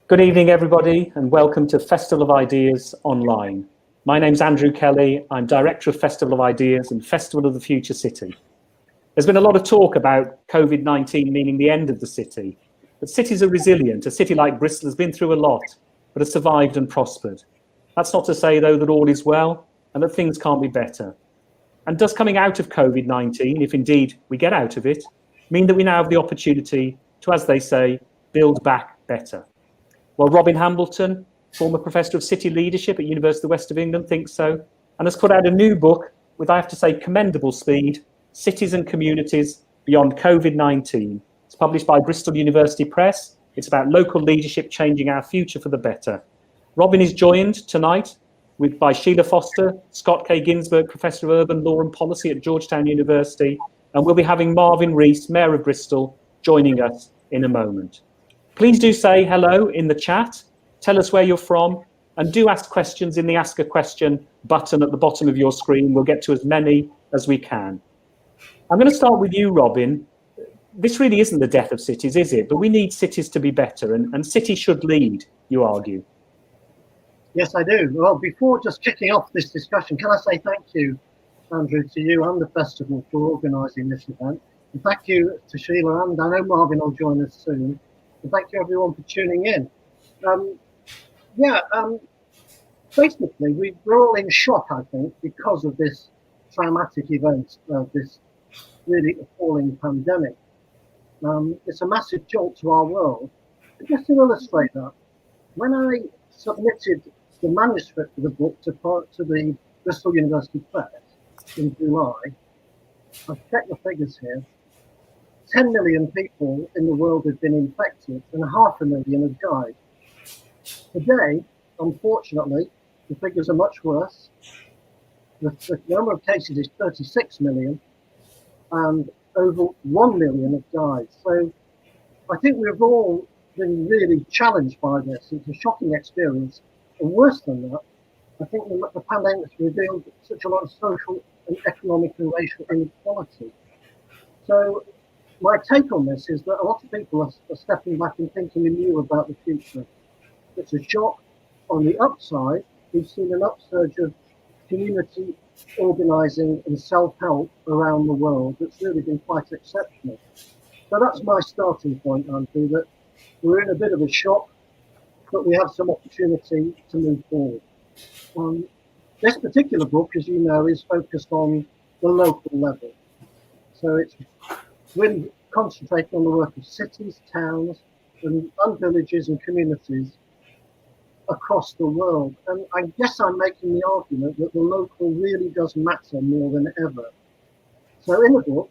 Good evening, everybody, and welcome to Festival of Ideas Online. My name's Andrew Kelly. I'm Director of Festival of Ideas and Festival of the Future City. There's been a lot of talk about COVID-19 meaning the end of the city, but cities are resilient. A city like Bristol has been through a lot, but has survived and prospered. That's not to say, though, that all is well and that things can't be better. And does coming out of COVID-19, if indeed we get out of it, mean that we now have the opportunity to, as they say, build back better? Well, Robin Hambleton, former Professor of City Leadership at University of the West of England, thinks so, and has put out a new book with, I have to say, commendable speed, Cities and Communities Beyond COVID-19. It's published by Bristol University Press. It's about local leadership changing our future for the better. Robin is joined tonight by Sheila Foster, Scott K. Ginsberg, Professor of Urban Law and Policy at Georgetown University, and we'll be having Marvin Rees, Mayor of Bristol, joining us in a moment. Please do say hello in the chat, tell us where you're from, and do ask questions in the Ask a Question button at the bottom of your screen. We'll get to as many as we can. I'm going to start with you, Robin. This really isn't the death of cities, is it? But we need cities to be better, and cities should lead, you argue. Yes, I do. Well, before just kicking off this discussion, can I say thank you, Andrew, to you and the festival for organising this event. And thank you to Sheila, and I know Marvin will join us soon. And thank you everyone for tuning in. Basically, we're all in shock, I think, because of this traumatic event of this really appalling pandemic. It's a massive jolt to our world. But just to illustrate that, when I submitted the manuscript of the book to the Bristol University Press in July, I've checked the figures here. 10 million people in the world have been infected and 500,000 have died. Today, unfortunately, the figures are much worse. The number of cases is 36 million and over 1 million have died. So I think we've all been really challenged by this. It's a shocking experience. And worse than that, I think the pandemic has revealed such a lot of social and economic and racial inequality. So my take on this is that a lot of people are stepping back and thinking anew about the future. It's a shock. On the upside, we've seen an upsurge of community organising and self-help around the world that's really been quite exceptional. So that's my starting point, Andrew, that we're in a bit of a shock, but we have some opportunity to move forward. This particular book, as you know, is focused on the local level. So it's really concentrating on the work of cities, towns, and villages and communities across the world. And I guess I'm making the argument that the local really does matter more than ever. So in the book,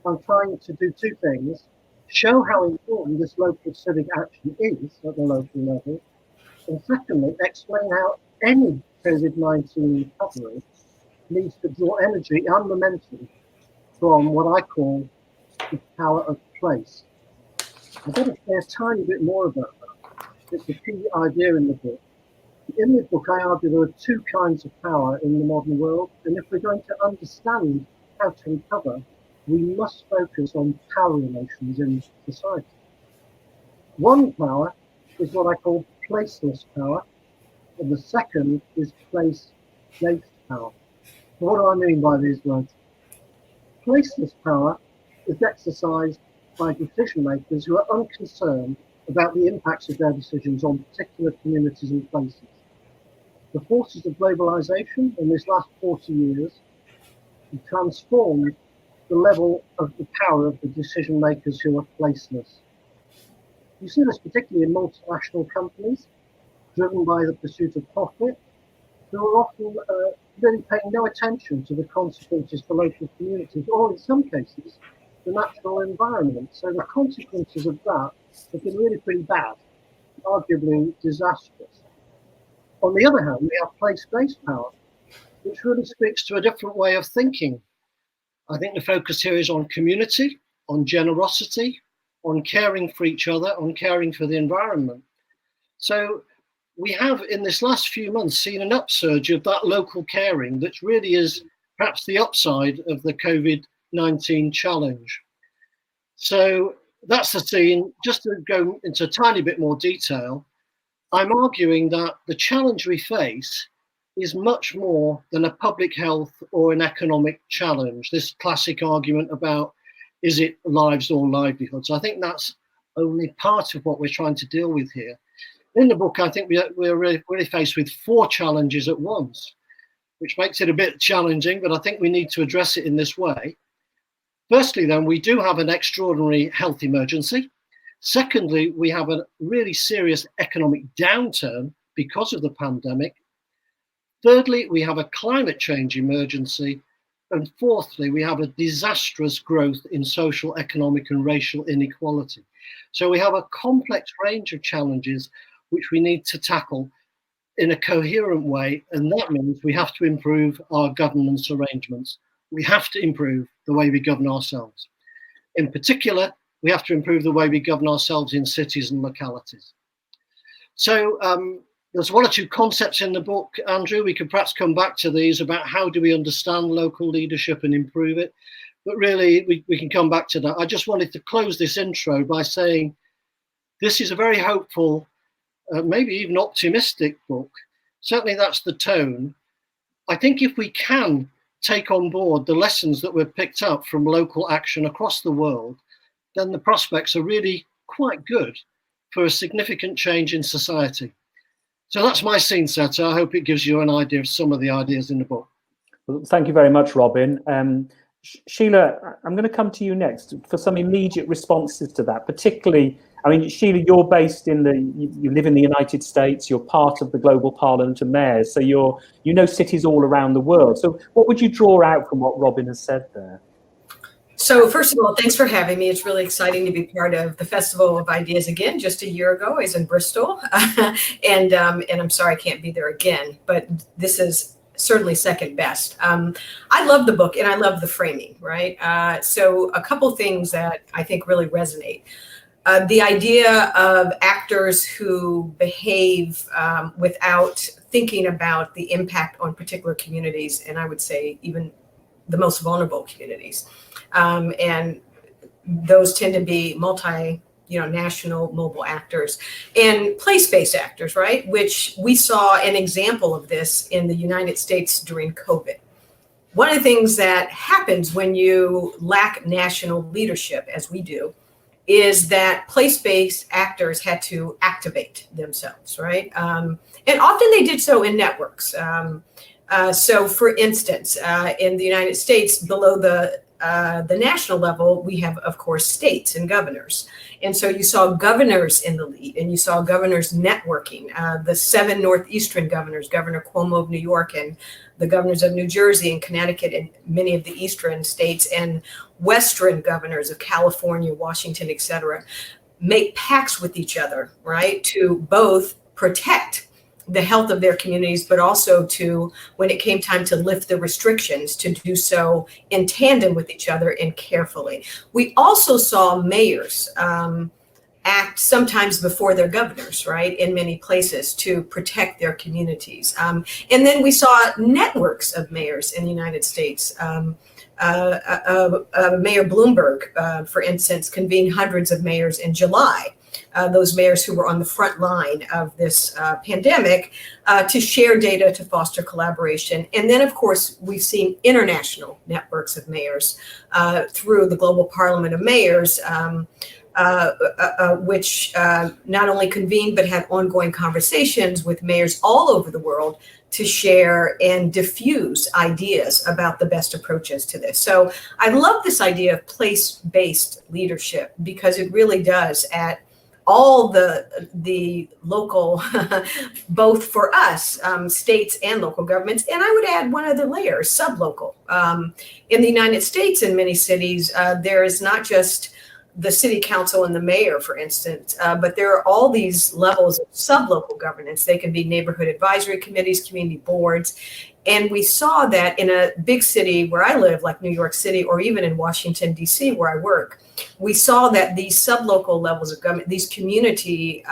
I'm trying to do two things: show how important this local civic action is at the local level, and secondly, explain how any COVID-19 recovery needs to draw energy and momentum from what I call the power of place. I'm going to say a tiny bit more about that. It's a key idea in the book. In the book, I argue there are two kinds of power in the modern world, and if we're going to understand how to recover, we must focus on power relations in society. One power is what I call placeless power, and the second is place-based power. What do I mean by these words? Placeless power is exercised by decision makers who are unconcerned about the impacts of their decisions on particular communities and places. The forces of globalization in this last 40 years have transformed the level of the power of the decision makers who are placeless. You see this particularly in multinational companies, driven by the pursuit of profit, who are often really paying no attention to the consequences for local communities, or in some cases, the natural environment. So the consequences of that have been really pretty bad, arguably disastrous. On the other hand, we have place-based power, which really speaks to a different way of thinking. I think the focus here is on community, on generosity, on caring for each other, on caring for the environment. So we have, in this last few months, seen an upsurge of that local caring that really is perhaps the upside of the COVID-19 challenge. So that's the scene. Just to go into a tiny bit more detail, I'm arguing that the challenge we face is much more than a public health or an economic challenge. This classic argument about, is it lives or livelihoods? I think that's only part of what we're trying to deal with here. In the book, I think we're really faced with 4 challenges at once, which makes it a bit challenging, but I think we need to address it in this way. Firstly, then, we do have an extraordinary health emergency. Secondly, we have a really serious economic downturn because of the pandemic. Thirdly, we have a climate change emergency. And fourthly, we have a disastrous growth in social, economic, and racial inequality. So we have a complex range of challenges which we need to tackle in a coherent way. And that means we have to improve our governance arrangements. We have to improve the way we govern ourselves. In particular, we have to improve the way we govern ourselves in cities and localities. So there's 1 or 2 concepts in the book, Andrew. We could perhaps come back to these about how do we understand local leadership and improve it. But really, we can come back to that. I just wanted to close this intro by saying this is a very hopeful, maybe even optimistic book. Certainly that's the tone. I think if we can take on board the lessons that were picked up from local action across the world, then the prospects are really quite good for a significant change in society. So that's my scene setter. I hope it gives you an idea of some of the ideas in the book. Well, thank you very much, Robin. Sheila, I'm going to come to you next for some immediate responses to that, particularly, I mean, Sheila, you're based in you live in the United States, you're part of the Global Parliament of Mayors, so you know cities all around the world. So what would you draw out from what Robin has said there? So first of all, thanks for having me. It's really exciting to be part of the Festival of Ideas again. Just a year ago, I was in Bristol, and I'm sorry I can't be there again, but this is certainly second best. I love the book and I love the framing, right? So a couple things that I think really resonate. The idea of actors who behave without thinking about the impact on particular communities, and I would say even the most vulnerable communities. And those tend to be national mobile actors and place-based actors, right? Which we saw an example of this in the United States during COVID. One of the things that happens when you lack national leadership, as we do, is that place-based actors had to activate themselves, right? And often they did so in networks. So for instance, in the United States, below the national level, we have, of course, states and governors. And so you saw governors in the lead and you saw governors networking. The 7 Northeastern governors, Governor Cuomo of New York and the governors of New Jersey and Connecticut and many of the eastern states and western governors of California, Washington, et cetera, make pacts with each other, right, to both protect the health of their communities, but also to, when it came time to lift the restrictions, to do so in tandem with each other and carefully. We also saw mayors act sometimes before their governors, right, in many places to protect their communities. And then we saw networks of mayors in the United States. Mayor Bloomberg, for instance, convened hundreds of mayors in July. Those mayors who were on the front line of this pandemic to share data, to foster collaboration. And then, of course, we've seen international networks of mayors through the Global Parliament of Mayors, which not only convened but had ongoing conversations with mayors all over the world to share and diffuse ideas about the best approaches to this. So I love this idea of place-based leadership because it really does at all the local, both for us, states and local governments. And I would add one other layer, sublocal. In the United States, in many cities, there is not just the city council and the mayor, for instance, but there are all these levels of sublocal governance. They can be neighborhood advisory committees, community boards. And we saw that in a big city where I live, like New York City, or even in Washington, D.C., where I work, we saw that these sublocal levels of government, these community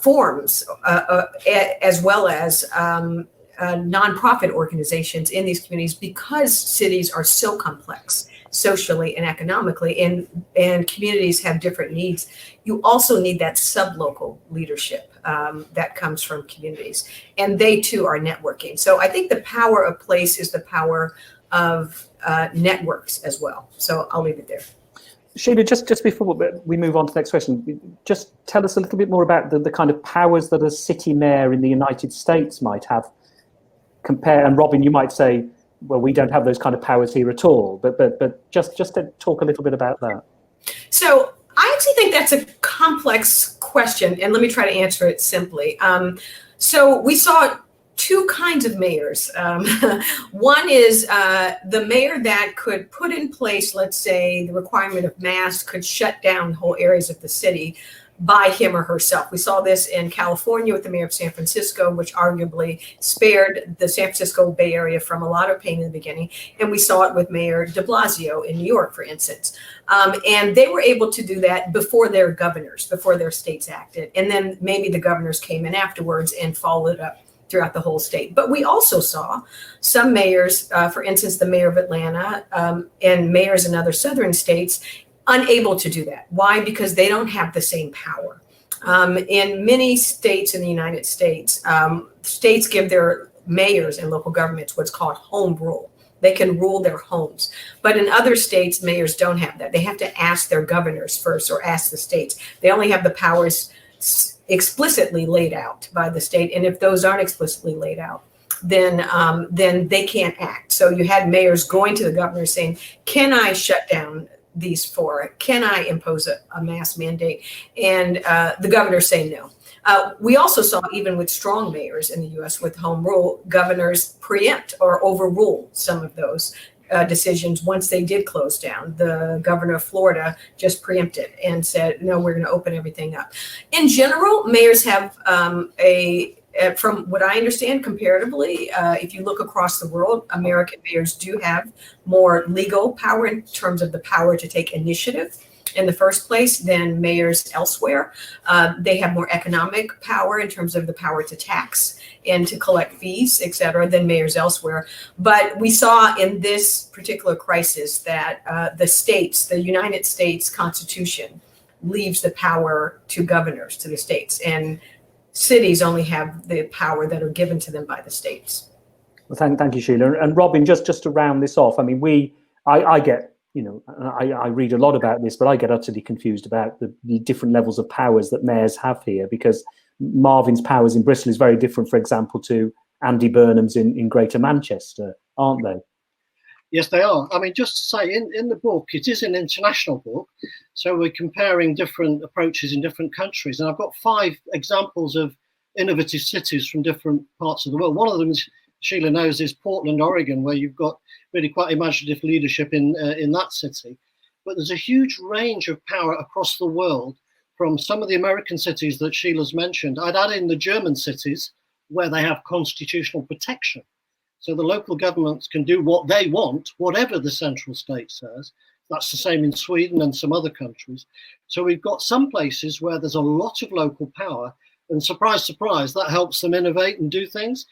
forms, as well as nonprofit organizations in these communities, because cities are so complex, socially and economically, and communities have different needs. You also need that sublocal leadership that comes from communities, and they too are networking. So I think the power of place is the power of networks as well. So I'll leave it there. Sheila, just before we move on to the next question, just tell us a little bit more about the kind of powers that a city mayor in the United States might have. And Robin, you might say, well, we don't have those kind of powers here at all, but just to talk a little bit about that. So I actually think that's a complex question, and let me try to answer it simply. So we saw two kinds of mayors. One is the mayor that could put in place, let's say, the requirement of masks, could shut down whole areas of the city by him or herself. We saw this in California with the mayor of San Francisco, which arguably spared the San Francisco Bay Area from a lot of pain in the beginning. And we saw it with Mayor de Blasio in New York, for instance. And they were able to do that before their governors, before their states acted. And then maybe the governors came in afterwards and followed up throughout the whole state. But we also saw some mayors, for instance, the mayor of Atlanta and mayors in other southern states, unable to do that. Why? Because they don't have the same power. In many states in the United States, states give their mayors and local governments what's called home rule. They can rule their homes. But in other states, mayors don't have that. They have to ask their governors first or ask the states. They only have the powers explicitly laid out by the state. And if those aren't explicitly laid out, then they can't act. So you had mayors going to the governor saying, can I shut down these four? Can I impose a mask mandate? And the governors say no. We also saw, even with strong mayors in the US with home rule, governors preempt or overrule some of those decisions once they did close down. The governor of Florida just preempted and said, no, we're going to open everything up. In general, mayors have from what I understand, comparatively, if you look across the world, American mayors do have more legal power in terms of the power to take initiative in the first place than mayors elsewhere. They have more economic power in terms of the power to tax and to collect fees, et cetera, than mayors elsewhere. But we saw in this particular crisis that the United States Constitution leaves the power to governors, to the states, and cities only have the power that are given to them by the states. Well, thank you, Sheila. And Robin, just to round this off, I mean, I get, I read a lot about this, but I get utterly confused about the different levels of powers that mayors have here, because Marvin's powers in Bristol is very different, for example, to Andy Burnham's in Greater Manchester, aren't they? Yes, they are. I mean, just to say, in the book, it is an international book, so we're comparing different approaches in different countries. And I've got 5 examples of innovative cities from different parts of the world. One of them, is, Sheila knows, is Portland, Oregon, where you've got really quite imaginative leadership in that city. But there's a huge range of power across the world, from some of the American cities that Sheila's mentioned. I'd add in the German cities, where they have constitutional protection. So the local governments can do what they want, whatever the central state says. That's the same in Sweden and some other countries. So we've got some places where there's a lot of local power, and surprise, surprise, that helps them innovate and do things.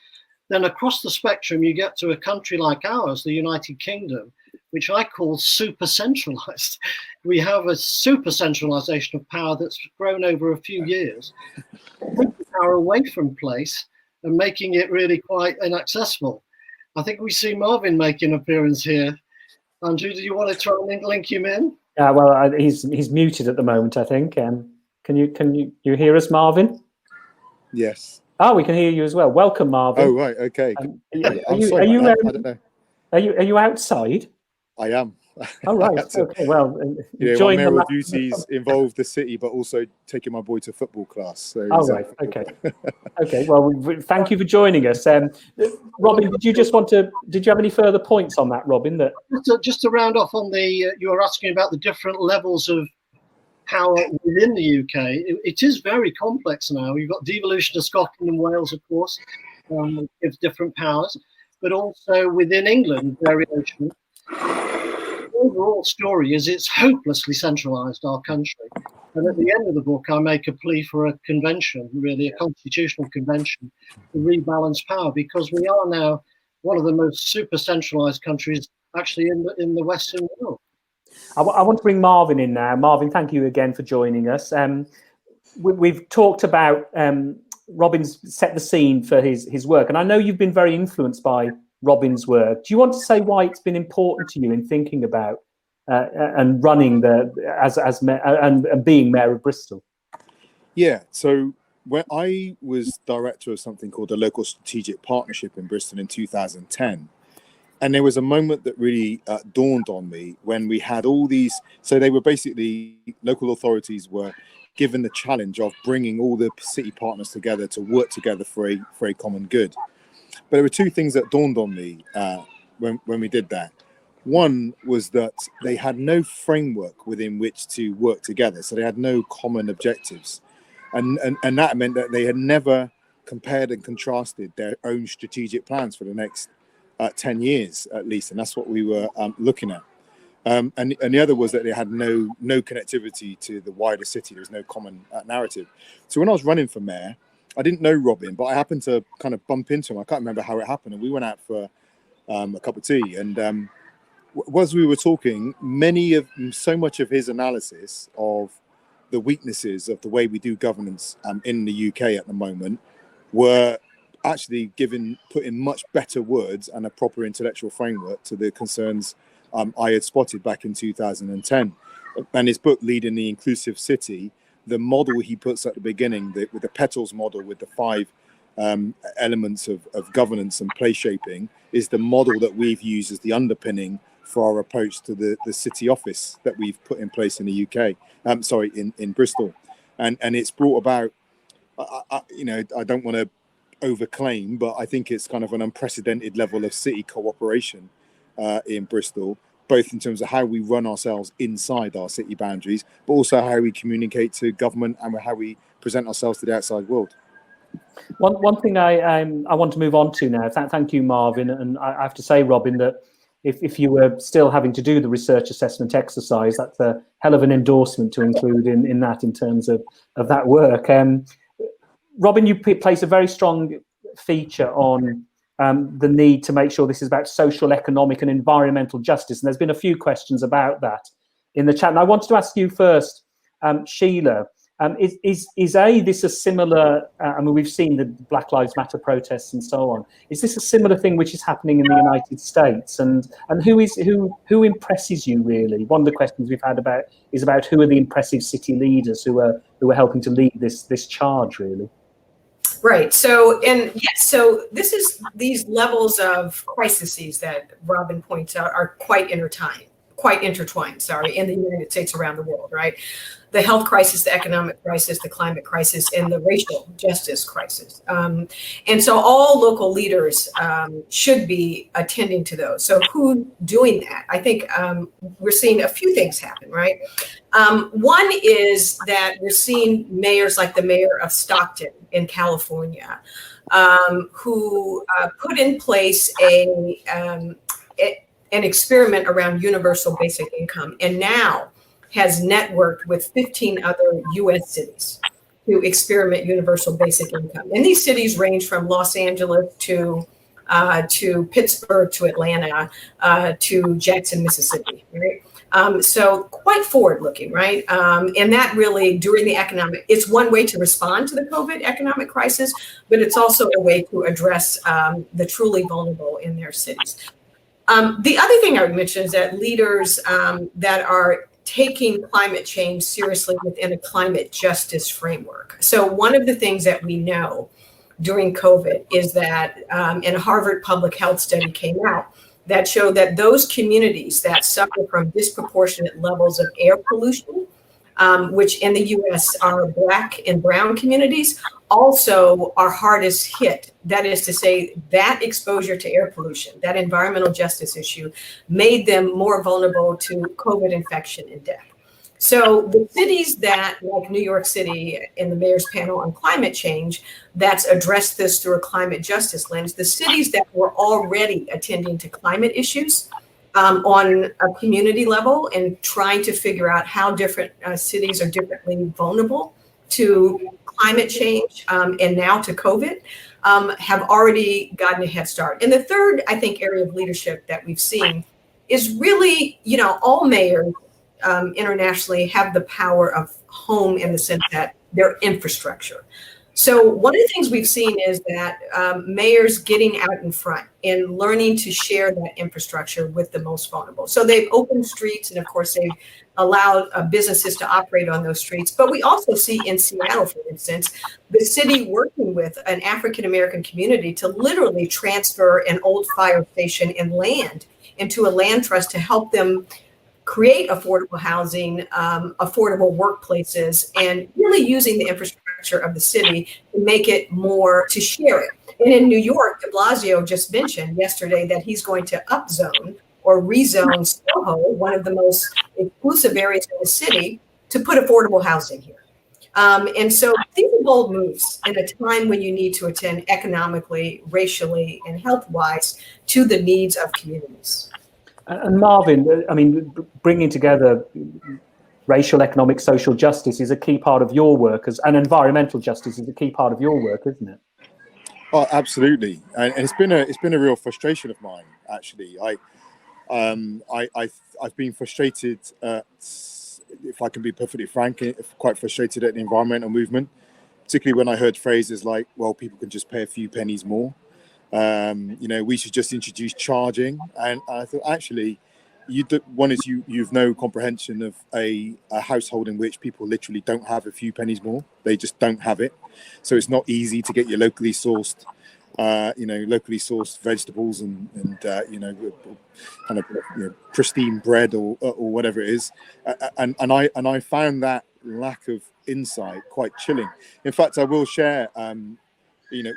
Then across the spectrum, you get to a country like ours, the United Kingdom, which I call super centralized. We have a super centralization of power that's grown over a few years, taking power away from place and making it really quite inaccessible. I think we see Marvin make an appearance here. Andrew, do you want to try and link him in? Well, he's muted at the moment, I think. Can you hear us, Marvin? Yes. Oh, we can hear you as well. Welcome, Marvin. Oh, right. Okay. Are you outside? I am. Oh, right. Okay. Well, my mayoral duties involve the city, but also taking my boy to football class. So right. Okay. Okay. Well, thank you for joining us. Robin, did you have any further points on that, Robin? Just to round off on you were asking about the different levels of power within the UK. It is very complex now. You've got devolution of Scotland and Wales, of course, gives different powers, but also within England, variation. The overall story is it's hopelessly centralised, our country. And at the end of the book, I make a plea for a convention, really a constitutional convention, to rebalance power, because we are now one of the most super centralised countries actually in the Western world. I want to bring Marvin in now. Marvin, thank you again for joining us. We've talked about Robin's set the scene for his work, and I know you've been very influenced by Robin's work. Do you want to say why it's been important to you in thinking about and running and being Mayor of Bristol? Yeah, so when I was director of something called the Local Strategic Partnership in Bristol in 2010, and there was a moment that really dawned on me when we had all these, so they were basically, local authorities were given the challenge of bringing all the city partners together to work together for a common good. But there were two things that dawned on me when we did that. One was that they had no framework within which to work together, so they had no common objectives. And that meant that they had never compared and contrasted their own strategic plans for the next 10 years at least, and that's what we were looking at. And the other was that they had no connectivity to the wider city. There was no common narrative. So when I was running for mayor, I didn't know Robin, but I happened to kind of bump into him. I can't remember how it happened, and we went out for a cup of tea. And as we were talking, so much of his analysis of the weaknesses of the way we do governance in the UK at the moment were actually put in much better words and a proper intellectual framework to the concerns I had spotted back in 2010. And his book, Leading the Inclusive City, the model he puts at the beginning, with the petals model with the 5 elements of governance and place shaping, is the model that we've used as the underpinning for our approach to the city office that we've put in place in the UK, in Bristol. And it's brought about, I don't want to overclaim, but I think it's kind of an unprecedented level of city cooperation in Bristol, both in terms of how we run ourselves inside our city boundaries, but also how we communicate to government and how we present ourselves to the outside world. One thing I want to move on to now. Thank you, Marvin, and I have to say, Robin, that if you were still having to do the research assessment exercise, that's a hell of an endorsement to include in that in terms of that work. Robin, you place a very strong feature on the need to make sure this is about social, economic and environmental justice. And there's been a few questions about that in the chat. And I wanted to ask you first, Sheila, is this a similar, we've seen the Black Lives Matter protests and so on. Is this a similar thing which is happening in the United States? And who impresses you really? One of the questions we've had is about who are the impressive city leaders who are helping to lead this charge really? Right. So these levels of crises that Robin points out are quite intertwined, in the United States, around the world, right? The health crisis, the economic crisis, the climate crisis, and the racial justice crisis. And so all local leaders should be attending to those. So who's doing that? I think we're seeing a few things happen, right? One is that we're seeing mayors like the mayor of Stockton in California, who put in place an experiment around universal basic income, and now has networked with 15 other U.S. cities to experiment universal basic income. And these cities range from Los Angeles to Pittsburgh, to Atlanta, to Jackson, Mississippi, right? So quite forward-looking, right? And that really, during the it's one way to respond to the COVID economic crisis, but it's also a way to address the truly vulnerable in their cities. The other thing I would mention is that leaders that are taking climate change seriously within a climate justice framework. So one of the things that we know during COVID is that, and a Harvard public health study came out that showed that those communities that suffer from disproportionate levels of air pollution, which in the US are Black and brown communities, also are hardest hit. That is to say, that exposure to air pollution, that environmental justice issue, made them more vulnerable to COVID infection and death. So the cities that, like New York City in the mayor's panel on climate change, that's addressed this through a climate justice lens, the cities that were already attending to climate issues on a community level and trying to figure out how different cities are differently vulnerable to climate change and now to COVID, have already gotten a head start. And the third, I think, area of leadership that we've seen is really, all mayors internationally have the power of home in the sense that their infrastructure. So one of the things we've seen is that mayors getting out in front and learning to share that infrastructure with the most vulnerable. So they've opened streets, and of course they've allowed businesses to operate on those streets. But we also see in Seattle, for instance, the city working with an African-American community to literally transfer an old fire station and land into a land trust to help them create affordable housing, affordable workplaces, and really using the infrastructure of the city to make it more, to share it. And in New York, de Blasio just mentioned yesterday that he's going to upzone or rezone Soho, one of the most exclusive areas in the city, to put affordable housing here. And so these are bold moves in a time when you need to attend economically, racially, and health-wise to the needs of communities. And Marvin, I mean, bringing together racial, economic, social justice is a key part of your work, and environmental justice is a key part of your work, isn't it? Oh, absolutely, and it's been a real frustration of mine, actually. I've been frustrated at, if I can be perfectly frank, quite frustrated at the environmental movement, particularly when I heard phrases like, "Well, people can just pay a few pennies more." We should just introduce charging. And I thought, actually, you've no comprehension of a household in which people literally don't have a few pennies more. They just don't have it. So it's not easy to get your locally sourced vegetables and pristine bread or whatever it is. And I found that lack of insight quite chilling. In fact, I will share,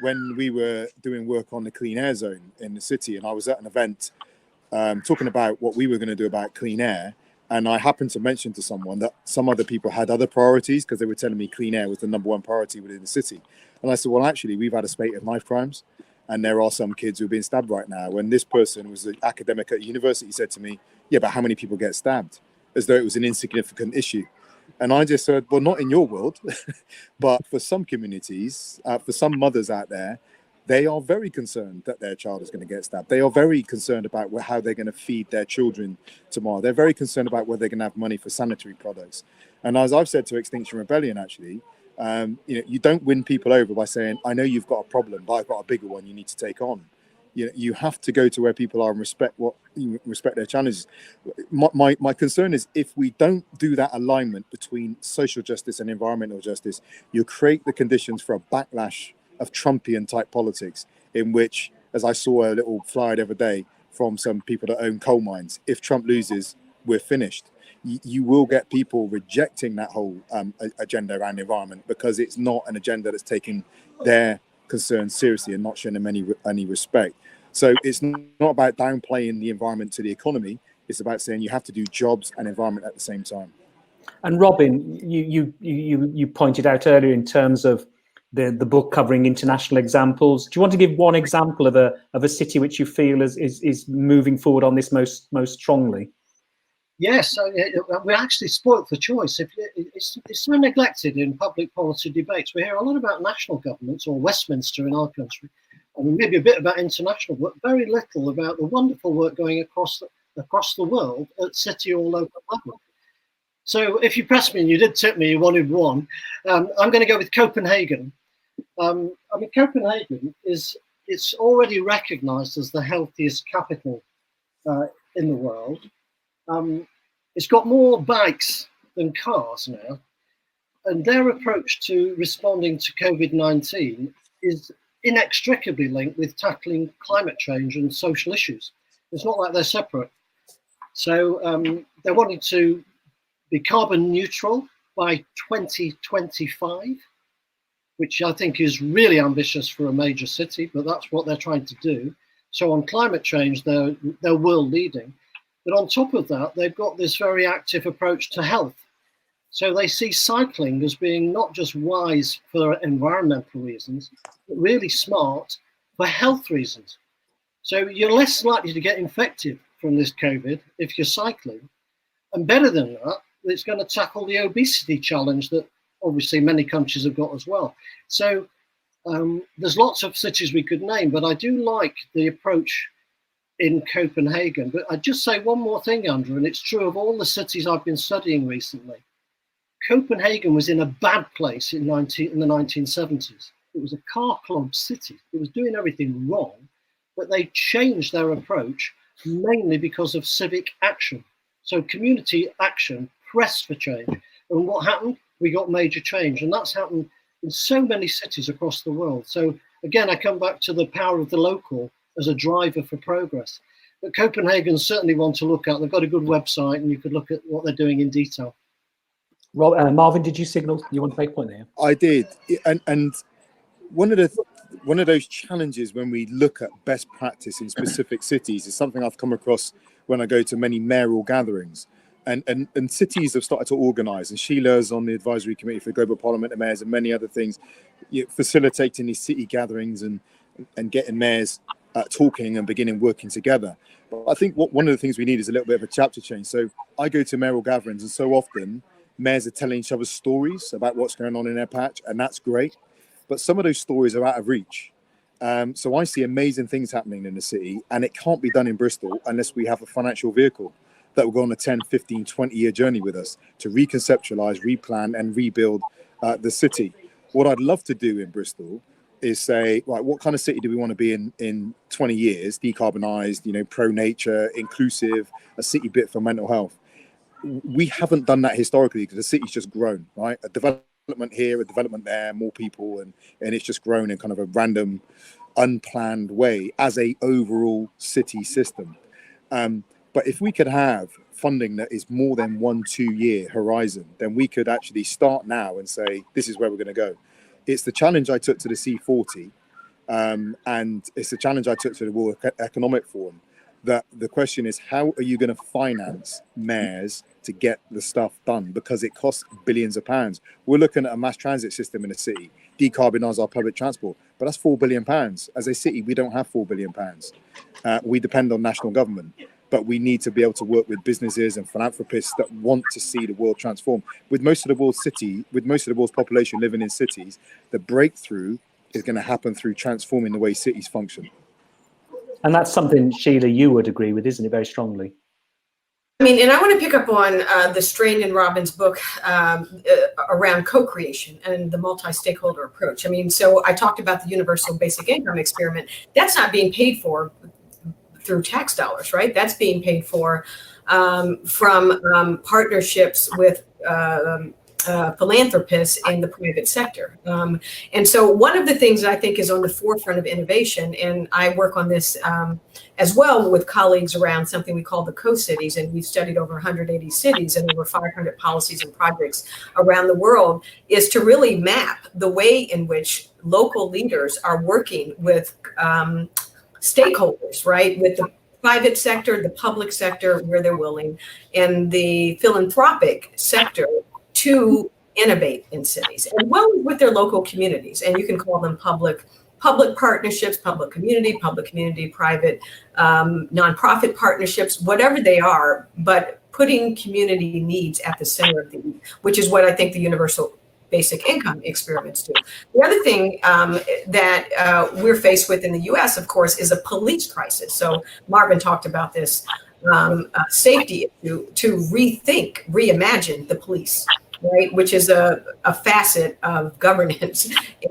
when we were doing work on the clean air zone in the city, and I was at an event talking about what we were going to do about clean air, and I happened to mention to someone that some other people had other priorities because they were telling me clean air was the number one priority within the city. And I said, well, actually, we've had a spate of knife crimes, and there are some kids who are being stabbed right now. When this person was an academic at university, said to me, yeah, but how many people get stabbed? As though it was an insignificant issue. And I just said, well, not in your world, but for some communities, for some mothers out there, they are very concerned that their child is going to get stabbed. They are very concerned about how they're going to feed their children tomorrow. They're very concerned about whether they're going to have money for sanitary products. And as I've said to Extinction Rebellion, actually, you don't win people over by saying, I know you've got a problem, but I've got a bigger one you need to take on. You have to go to where people are and respect their challenges. My concern is if we don't do that alignment between social justice and environmental justice, you create the conditions for a backlash of Trumpian type politics, in which, as I saw a little flyer the other day from some people that own coal mines, if Trump loses, we're finished. You will get people rejecting that whole agenda around the environment because it's not an agenda that's taking their concerns seriously and not showing them any respect. So it's not about downplaying the environment to the economy. It's about saying you have to do jobs and environment at the same time. And Robin, you pointed out earlier in terms of the book covering international examples. Do you want to give one example of a city which you feel is moving forward on this most strongly? Yes, we're actually spoilt for choice. It's so neglected in public policy debates. We hear a lot about national governments, or Westminster in our country, and maybe a bit about international, but very little about the wonderful work going across the world at city or local level. So if you press me, and you did tip me, you wanted one, I'm going to go with Copenhagen. Copenhagen it's already recognised as the healthiest capital in the world. It's got more bikes than cars now, and their approach to responding to COVID-19 is inextricably linked with tackling climate change and social issues. It's not like they're separate. So they're wanting to be carbon neutral by 2025, which I think is really ambitious for a major city, but that's what they're trying to do. So on climate change, they're world leading. But on top of that, they've got this very active approach to health. So they see cycling as being not just wise for environmental reasons, but really smart for health reasons. So you're less likely to get infected from this COVID if you're cycling. And better than that, it's going to tackle the obesity challenge that obviously many countries have got as well. So there's lots of cities we could name, but I do like the approach in Copenhagen. But I'd just say one more thing, Andrew, and it's true of all the cities I've been studying recently. Copenhagen was in a bad place in the 1970s. It was a car club city. It was doing everything wrong, but they changed their approach mainly because of civic action. So community action pressed for change. And what happened? We got major change. And that's happened in so many cities across the world. So again, I come back to the power of the local as a driver for progress. But Copenhagen certainly one to look at. They've got a good website and you could look at what they're doing in detail. Marvin, did you signal you want to make a point there? I did. And one of those challenges when we look at best practice in specific cities is something I've come across when I go to many mayoral gatherings. And cities have started to organise, and Sheila's on the advisory committee for the Global Parliament of Mayors and many other things, facilitating these city gatherings and getting mayors talking and beginning working together. But I think one of the things we need is a little bit of a chapter change. So I go to mayoral gatherings, and so often mayors are telling each other stories about what's going on in their patch, and that's great. But some of those stories are out of reach. So I see amazing things happening in the city, and it can't be done in Bristol unless we have a financial vehicle that will go on a 10, 15, 20-year journey with us to reconceptualize, replan, and rebuild the city. What I'd love to do in Bristol is say, right, what kind of city do we want to be in 20 years? Decarbonised, pro-nature, inclusive, a city bit for mental health. We haven't done that historically because the city's just grown, right? A development here, a development there, more people, and it's just grown in kind of a random, unplanned way as a overall city system. But if we could have funding that is more than 1-2 year horizon, then we could actually start now and say, this is where we're going to go. It's the challenge I took to the C40, and it's the challenge I took to the World Economic Forum. That the question is, how are you going to finance mayors to get the stuff done? Because it costs billions of pounds. We're looking at a mass transit system in the city, decarbonise our public transport, but that's £4 billion. As a city, we don't have £4 billion. We depend on national government. But we need to be able to work with businesses and philanthropists that want to see the world transform. With most of the world's population living in cities, the breakthrough is going to happen through transforming the way cities function. And that's something, Sheila, you would agree with, isn't it, very strongly? I mean, and I want to pick up on the strain in Robin's book around co-creation and the multi-stakeholder approach. I mean, so I talked about the universal basic income experiment. That's not being paid for through tax dollars, right? That's being paid for from partnerships with philanthropists in the private sector. And so one of the things that I think is on the forefront of innovation, and I work on this as well with colleagues around something we call the co-cities, and we've studied over 180 cities and over 500 policies and projects around the world, is to really map the way in which local leaders are working with stakeholders, right? With the private sector, the public sector, where they're willing, and the philanthropic sector to innovate in cities, and well with their local communities. And you can call them public partnerships, public community, private, nonprofit partnerships, whatever they are, but putting community needs at the center of the, which is what I think the universal basic income experiments do. The other thing that we're faced with in the US, of course, is a police crisis. So Marvin talked about this safety issue, to rethink, reimagine the police, right? Which is a facet of governance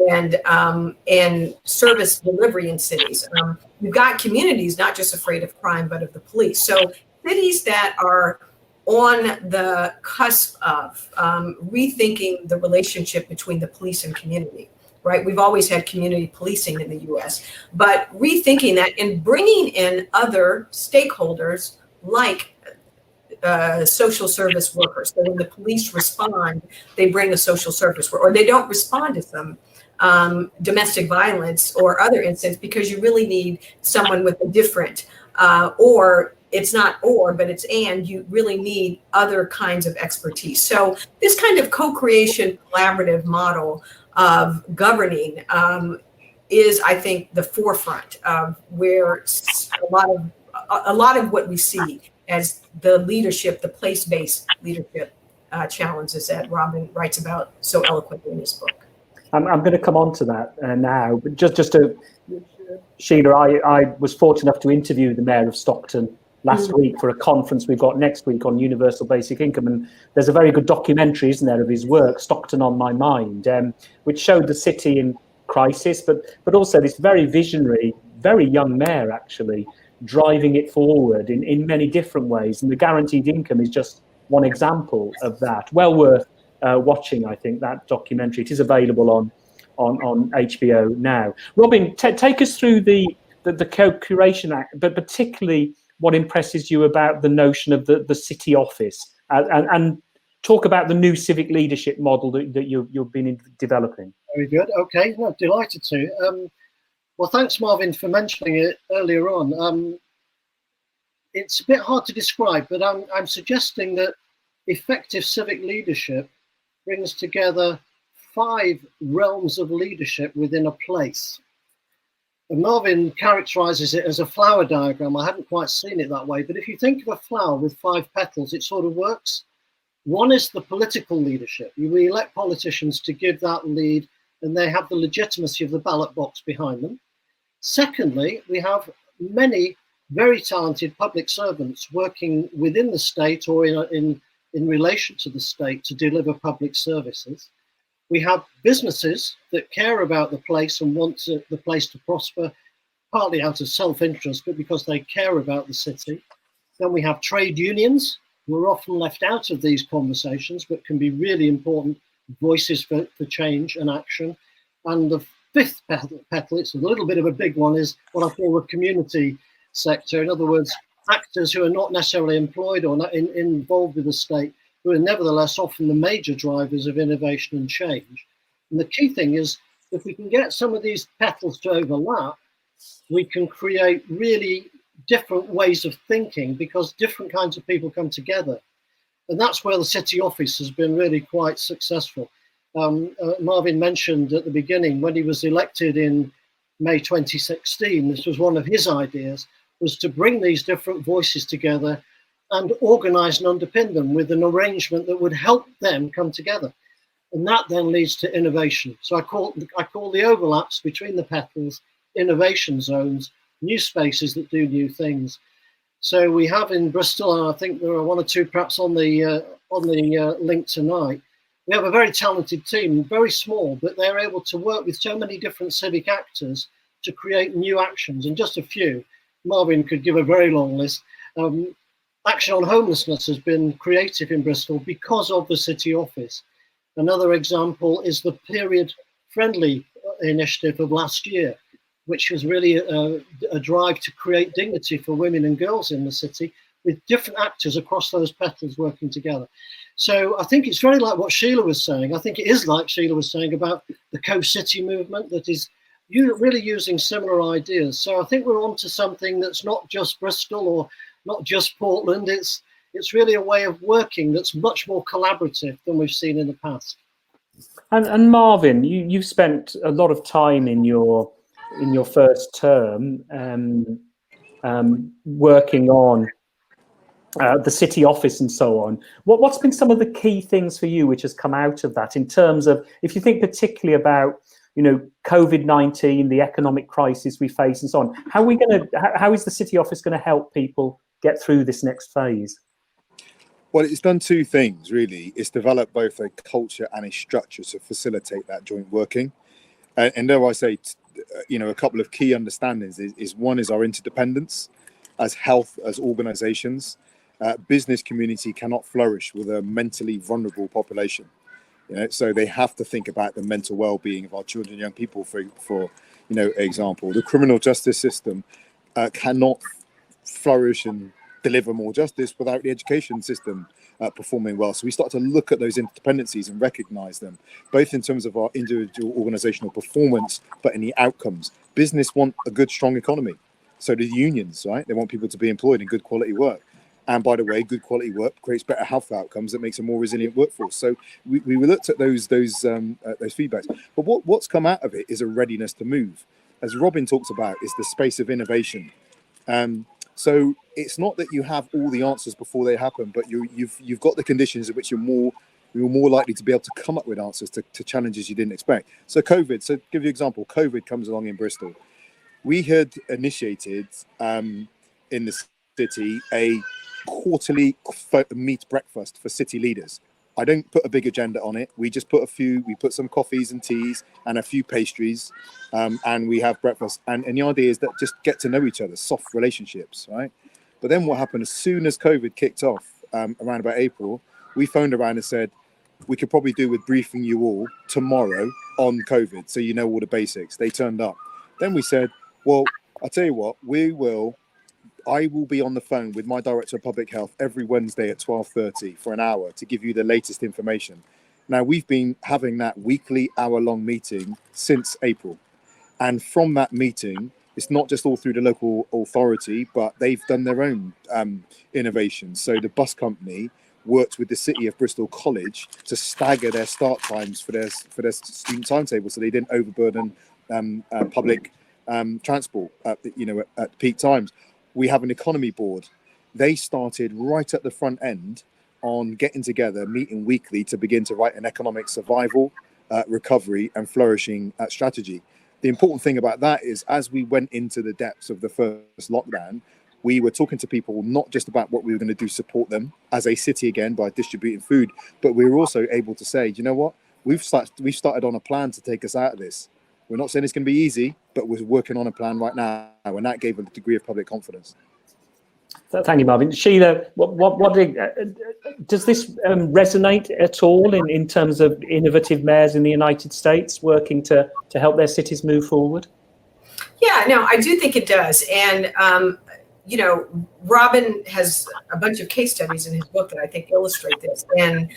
and service delivery in cities. You've got communities not just afraid of crime, but of the police. So cities that are on the cusp of rethinking the relationship between the police and community, right? We've always had community policing in the US, but rethinking that and bringing in other stakeholders like social service workers. So when the police respond, they bring a social service worker, or they don't respond to some domestic violence or other incidents, because you really need someone with a different, or it's not or, but it's and, you really need other kinds of expertise. So this kind of co-creation collaborative model of governing is, I think, the forefront of where a lot of what we see as the leadership, the place-based leadership challenges that Robin writes about so eloquently in his book. I'm going to come on to that now, but just to Sheila, I was fortunate enough to interview the Mayor of Stockton last week for a conference we've got next week on universal basic income, and there's a very good documentary, isn't there, of his work, Stockton on My Mind, which showed the city in crisis, but also this very visionary, very young mayor actually driving it forward in many different ways, and the guaranteed income is just one example of that. Well worth watching, I think, that documentary. It is available on HBO now. Robin, take us through the co-curation act, but particularly what impresses you about the notion of the city office, and talk about the new civic leadership model that you've been developing. Very good. Okay, well, delighted to. Well, thanks, Marvin, for mentioning it earlier on. It's a bit hard to describe, but I'm suggesting that effective civic leadership brings together 5 realms of leadership within a place. And Marvin characterizes it as a flower diagram. I hadn't quite seen it that way, but if you think of a flower with 5 petals, it sort of works. One is the political leadership. We elect politicians to give that lead, and they have the legitimacy of the ballot box behind them. Secondly, we have many very talented public servants working within the state or in relation to the state to deliver public services. We have businesses that care about the place and want the place to prosper, partly out of self-interest, but because they care about the city. Then we have trade unions, who are often left out of these conversations, but can be really important voices for change and action. And the 5th petal, it's a little bit of a big one, is what I call the community sector. In other words, actors who are not necessarily employed or not involved with the state, who are nevertheless often the major drivers of innovation and change. And the key thing is, if we can get some of these petals to overlap, we can create really different ways of thinking, because different kinds of people come together. And that's where the city office has been really quite successful. Marvin mentioned at the beginning, when he was elected in May 2016, this was one of his ideas, was to bring these different voices together and organize and underpin them with an arrangement that would help them come together. And that then leads to innovation. So I call the overlaps between the petals innovation zones, new spaces that do new things. So we have in Bristol, and I think there are 1 or 2 perhaps on the link tonight, we have a very talented team, very small, but they're able to work with so many different civic actors to create new actions. And just a few, Marvin could give a very long list. Action on homelessness has been creative in Bristol because of the city office. Another example is the period friendly initiative of last year, which was really a drive to create dignity for women and girls in the city, with different actors across those petals working together. So I think it's very like what Sheila was saying. I think it is like Sheila was saying about the co-city movement, that is really using similar ideas. So I think we're onto something that's not just Bristol or not just Portland. It's really a way of working that's much more collaborative than we've seen in the past. And Marvin, you've spent a lot of time in your first term working on the city office and so on. What's been some of the key things for you which has come out of that, in terms of, if you think particularly about, COVID-19, the economic crisis we face and so on, how is the city office going to help people get through this next phase? Well, it's done 2 things, really. It's developed both a culture and a structure to facilitate that joint working. And though I say, a couple of key understandings is one is our interdependence as health, as organizations. Business community cannot flourish with a mentally vulnerable population. So they have to think about the mental well-being of our children and young people, for example. The criminal justice system cannot flourish and deliver more justice without the education system performing well. So we start to look at those interdependencies and recognize them, both in terms of our individual organizational performance, but in the outcomes. Business want a good, strong economy. So do the unions, right? They want people to be employed in good quality work. And by the way, good quality work creates better health outcomes that makes a more resilient workforce. So we looked at those feedbacks. But what's come out of it is a readiness to move. As Robin talks about, is the space of innovation. So it's not that you have all the answers before they happen, but you've got the conditions in which you're more likely to be able to come up with answers to challenges you didn't expect. So COVID, so to give you an example, COVID comes along in Bristol. we had initiated in the city a quarterly meet breakfast for city leaders. I don't put a big agenda on it. We just put we put some coffees and teas and a few pastries, and we have breakfast. And the idea is that just get to know each other, soft relationships, right? But then what happened, as soon as COVID kicked off around about April, we phoned around and said, we could probably do with briefing you all tomorrow on COVID, so you know all the basics. They turned up. Then we said, well, I'll tell you what, I will be on the phone with my Director of Public Health every Wednesday at 12:30 for an hour to give you the latest information. Now, we've been having that weekly hour-long meeting since April. And from that meeting, it's not just all through the local authority, but they've done their own innovations. So the bus company worked with the City of Bristol College to stagger their start times for their student timetable, so they didn't overburden public transport at peak times. We have an economy board. They started right at the front end on getting together, meeting weekly to begin to write an economic survival, recovery and flourishing strategy. The important thing about that is, as we went into the depths of the first lockdown, we were talking to people not just about what we were going to do to support them as a city again by distributing food, but we were also able to say, do you know what? We've started on a plan to take us out of this. We're not saying it's going to be easy, but we're working on a plan right now, and that gave a degree of public confidence. Thank you, Marvin. Sheila, what does this resonate at all in terms of innovative mayors in the United States working to help their cities move forward? Yeah, no, I do think it does. And, Robin has a bunch of case studies in his book that I think illustrate this. And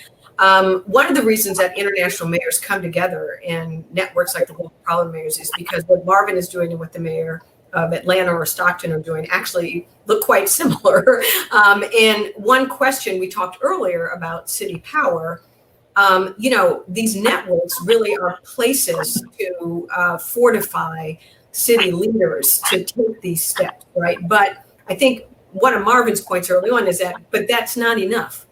one of the reasons that international mayors come together in networks like the Local Problem Mayors is because what Marvin is doing and what the mayor of Atlanta or Stockton are doing actually look quite similar. And one question we talked earlier about city power, these networks really are places to fortify city leaders to take these steps, right? But I think one of Marvin's points early on is but that's not enough.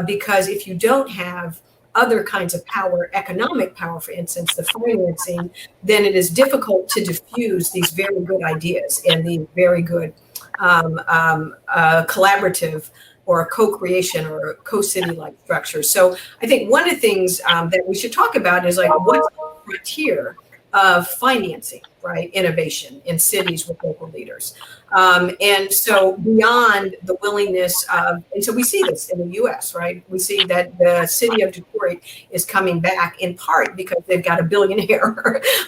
Because if you don't have other kinds of power, economic power, for instance, the financing, then it is difficult to diffuse these very good ideas and the very good collaborative or co-creation or co-city-like structures. So I think one of the things that we should talk about is what's the frontier of financing, right? Innovation in cities with local leaders. And so beyond the willingness of, and so we see this in the US, right? We see that the city of Detroit is coming back in part because they've got a billionaire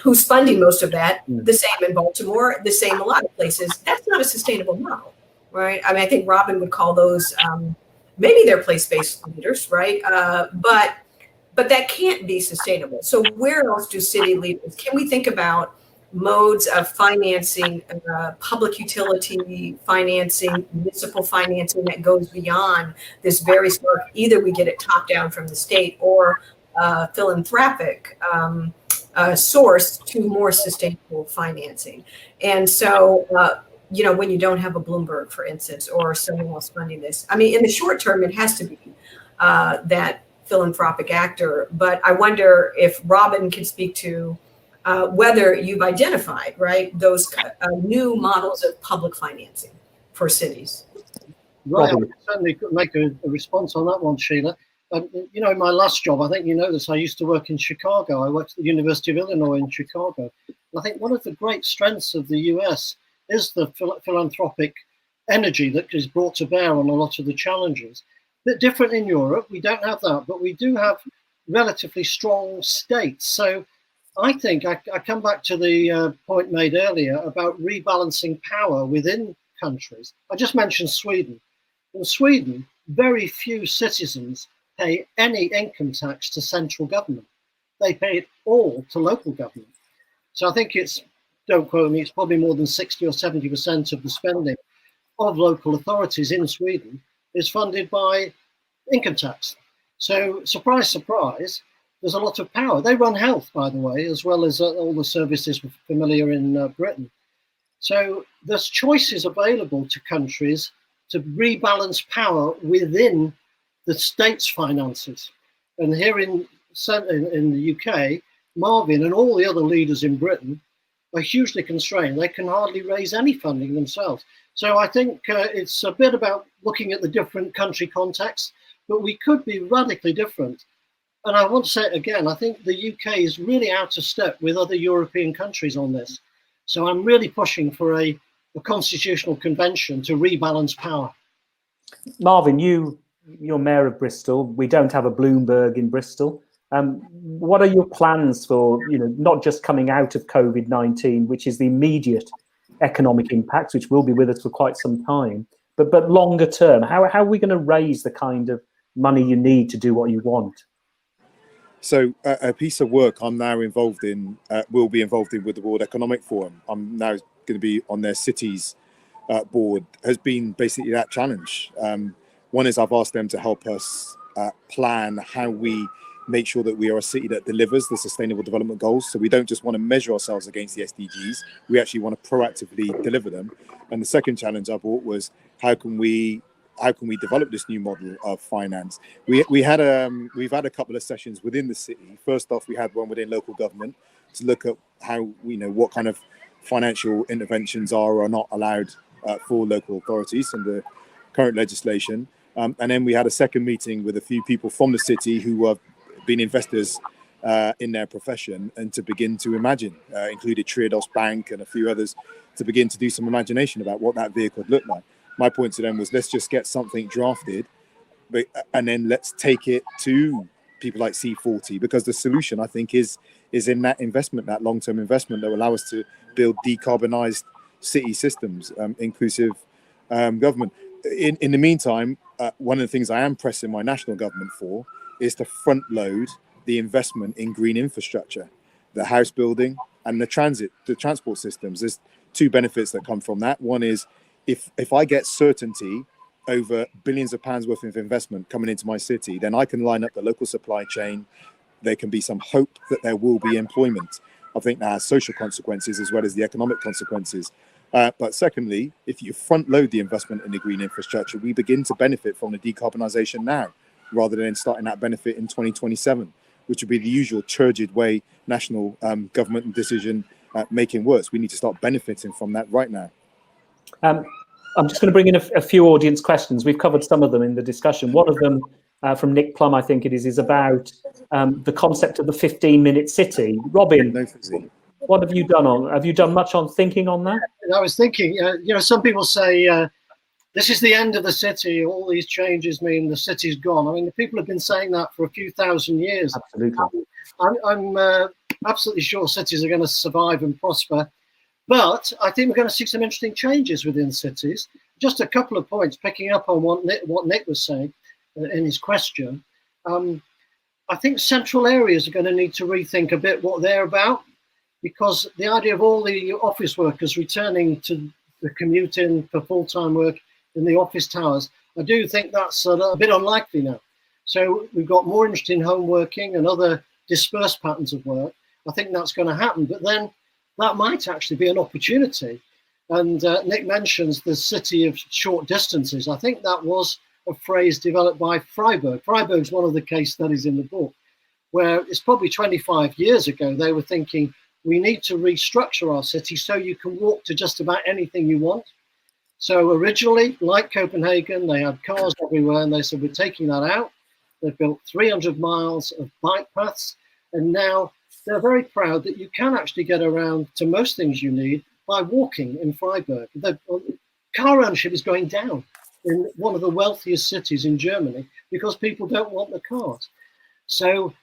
who's funding most of that. The same in Baltimore, the same in a lot of places. That's not a sustainable model, right? I mean, I think Robin would call those, maybe they're place-based leaders, right? But that can't be sustainable. So where else do city leaders, can we think about modes of financing, public utility financing, municipal financing that goes beyond this very stark, either we get it top down from the state or philanthropic source to more sustainable financing. And so, when you don't have a Bloomberg, for instance, or someone else funding this, I mean, in the short term, it has to be that philanthropic actor. But I wonder if Robin can speak to whether you've identified, right, those new models of public financing for cities. Right, I certainly could make a response on that one, Sheila. In my last job, I think you know this, I used to work in Chicago. I worked at the University of Illinois in Chicago. And I think one of the great strengths of the US is the philanthropic energy that is brought to bear on a lot of the challenges. A bit different in Europe, we don't have that, but we do have relatively strong states. So I think I come back to the point made earlier about rebalancing power within countries. I just mentioned Sweden. In Sweden, very few citizens pay any income tax to central government. They pay it all to local government. So I think it's, don't quote me, it's probably more than 60 or 70% of the spending of local authorities in Sweden is funded by income tax. So surprise, surprise, there's a lot of power. They run health, by the way, as well as all the services familiar in Britain. So there's choices available to countries to rebalance power within the state's finances. And here in the UK, Marvin and all the other leaders in Britain are hugely constrained. They can hardly raise any funding themselves. So I think it's a bit about looking at the different country contexts, but we could be radically different. And I want to say it again, I think the UK is really out of step with other European countries on this. So I'm really pushing for a constitutional convention to rebalance power. Marvin, you're mayor of Bristol. We don't have a Bloomberg in Bristol. What are your plans for, not just coming out of COVID-19, which is the immediate economic impacts, which will be with us for quite some time, but longer term, how are we going to raise the kind of money you need to do what you want? So a piece of work I'm now involved in, will be involved in with the World Economic Forum. I'm now going to be on their cities board, has been basically that challenge. One is I've asked them to help us plan how we make sure that we are a city that delivers the Sustainable Development Goals. So we don't just want to measure ourselves against the SDGs, we actually want to proactively deliver them. And the second challenge I brought was how can we develop this new model of finance? We've had a couple of sessions within the city. First off, we had one within local government to look at how what kind of financial interventions are or are not allowed for local authorities under current legislation. And then we had a second meeting with a few people from the city who have been investors in their profession, and to begin to imagine, included Triodos Bank and a few others, to begin to do some imagination about what that vehicle would look like. My point to them was, let's just get something drafted, and then let's take it to people like C40, because the solution, I think, is in that investment, that long-term investment that will allow us to build decarbonised city systems, inclusive government. In the meantime, one of the things I am pressing my national government for is to front load the investment in green infrastructure, the house building and the transport systems. There's two benefits that come from that. One is if I get certainty over billions of pounds worth of investment coming into my city, then I can line up the local supply chain. There can be some hope that there will be employment. I think that has social consequences as well as the economic consequences. But secondly, if you front load the investment in the green infrastructure, we begin to benefit from the decarbonisation now, rather than starting that benefit in 2027, which would be the usual turgid way national government decision making works. We need to start benefiting from that right now. I'm just going to bring in a few audience questions. We've covered some of them in the discussion. One of them from Nick Plum, I think it is about the concept of the 15-minute city. Robin, what have you done have you done much on thinking on that? I was thinking, some people say this is the end of the city. All these changes mean the city's gone. I mean, the people have been saying that for a few thousand years. Absolutely. I'm absolutely sure cities are going to survive and prosper. But I think we're going to see some interesting changes within cities. Just a couple of points, picking up on what Nick was saying in his question. I think central areas are going to need to rethink a bit what they're about, because the idea of all the office workers returning to the commute in for full-time work in the office towers, I do think that's a bit unlikely now. So we've got more interest in home working and other dispersed patterns of work. I think that's going to happen, but then that might actually be an opportunity. And Nick mentions the city of short distances. I think that was a phrase developed by Freiburg. Freiburg's one of the case studies in the book, where it's probably 25 years ago, they were thinking, we need to restructure our city so you can walk to just about anything you want. So originally, like Copenhagen, they had cars everywhere, and they said, we're taking that out. They've built 300 miles of bike paths, and now they're very proud that you can actually get around to most things you need by walking in Freiburg. The car ownership is going down in one of the wealthiest cities in Germany because people don't want the cars. So